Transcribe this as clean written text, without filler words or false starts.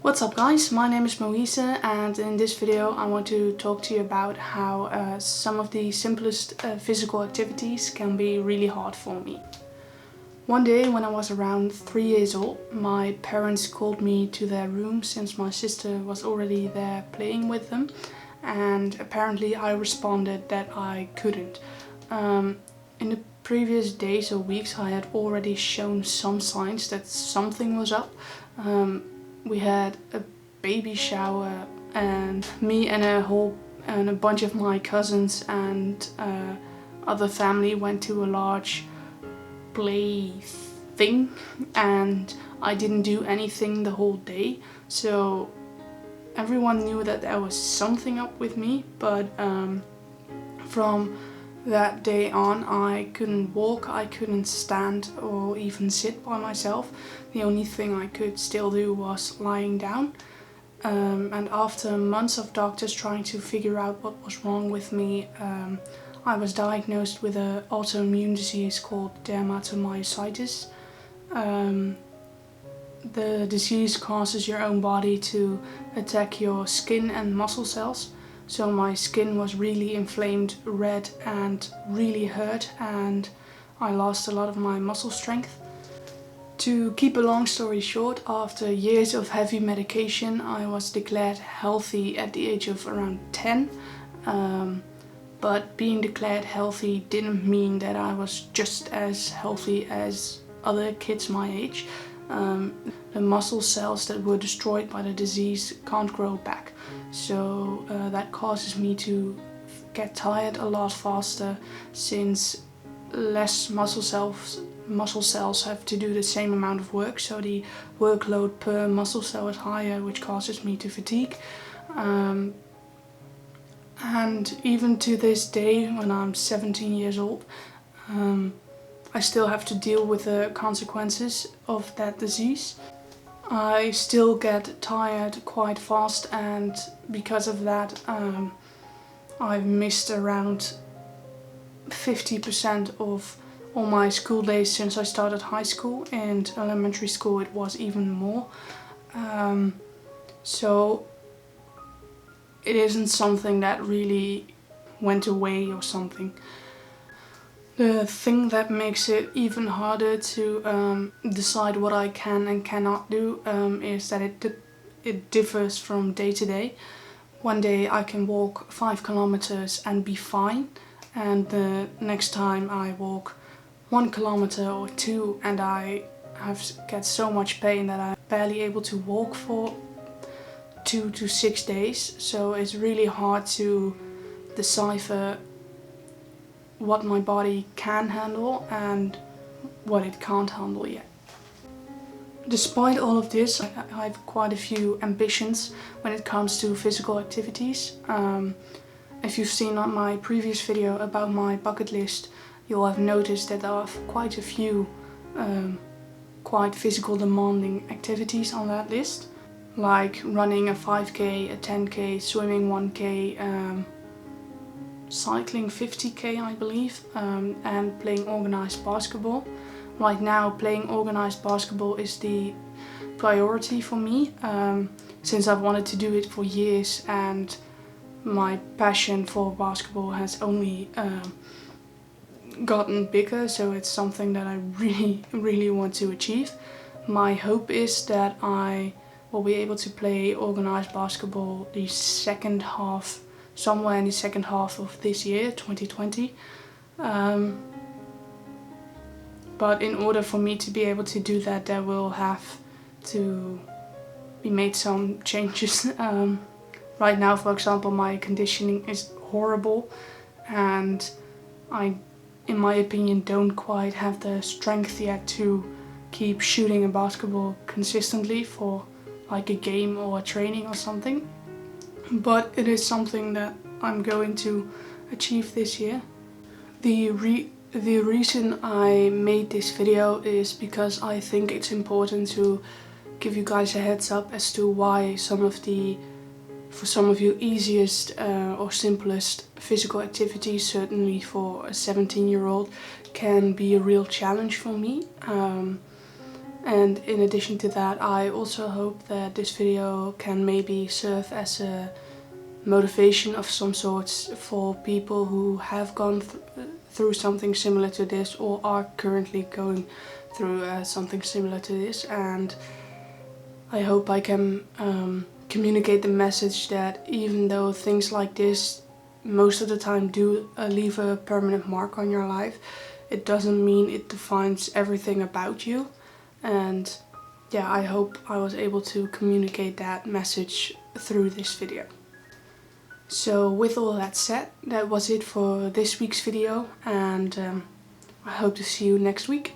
What's up guys, my name is Moise and in this video I want to talk to you about how some of the simplest physical activities can be really hard for me. One day when I was around 3 years old, my parents called me to their room since my sister was already there playing with them, and apparently I responded that I couldn't. In the previous days or weeks I had already shown some signs that something was up. We had a baby shower and me and a bunch of my cousins and other family went to a large play thing, and I didn't do anything the whole day, so everyone knew that there was something up with me. But from that day on I couldn't walk, I couldn't stand or even sit by myself. The only thing I could still do was lying down. And after months of doctors trying to figure out what was wrong with me, I was diagnosed with an autoimmune disease called Dermatomyositis. The disease causes your own body to attack your skin and muscle cells. So my skin was really inflamed, red, and really hurt, and I lost a lot of my muscle strength. To keep a long story short, after years of heavy medication, I was declared healthy at the age of around 10. But being declared healthy didn't mean that I was just as healthy as other kids my age. The muscle cells that were destroyed by the disease can't grow back. So that causes me to get tired a lot faster, since less muscle cells have to do the same amount of work, so the workload per muscle cell is higher, which causes me to fatigue. And even to this day, when I'm 17 years old, I still have to deal with the consequences of that disease. I still get tired quite fast, and because of that I've missed around 50% of all my school days since I started high school, and elementary school it was even more. So it isn't something that really went away or something. The thing that makes it even harder to decide what I can and cannot do is that it differs from day to day. One day I can walk 5 kilometers and be fine, and the next time I walk 1 kilometer or 2 and I get so much pain that I'm barely able to walk for 2 to 6 days. So it's really hard to decipher what my body can handle and what it can't handle yet. Despite all of this, I have quite a few ambitions when it comes to physical activities. If you've seen on my previous video about my bucket list, you'll have noticed that I have quite a few quite physical demanding activities on that list, like running a 5k, a 10k, swimming 1k, cycling 50k I believe, and playing organized basketball. Right now playing organized basketball is the priority for me, since I've wanted to do it for years and my passion for basketball has only gotten bigger, so it's something that I really want to achieve. My hope is that I will be able to play organized basketball the second half, somewhere in the second half of this year, 2020. But in order for me to be able to do that, there will have to be made some changes. Right now, for example, my conditioning is horrible, and I, in my opinion, don't quite have the strength yet to keep shooting a basketball consistently for like a game or a training or something. But it is something that I'm going to achieve this year. The reason I made this video is because I think it's important to give you guys a heads up as to why for some of you, easiest or simplest physical activities, certainly for a 17-year-old, can be a real challenge for me. And in addition to that, I also hope that this video can maybe serve as a motivation of some sorts for people who have gone through something similar to this or are currently going through something similar to this. And I hope I can communicate the message that even though things like this most of the time do leave a permanent mark on your life, it doesn't mean it defines everything about you. And yeah, I hope I was able to communicate that message through this video. So with all that said, that was it for this week's video, and I hope to see you next week.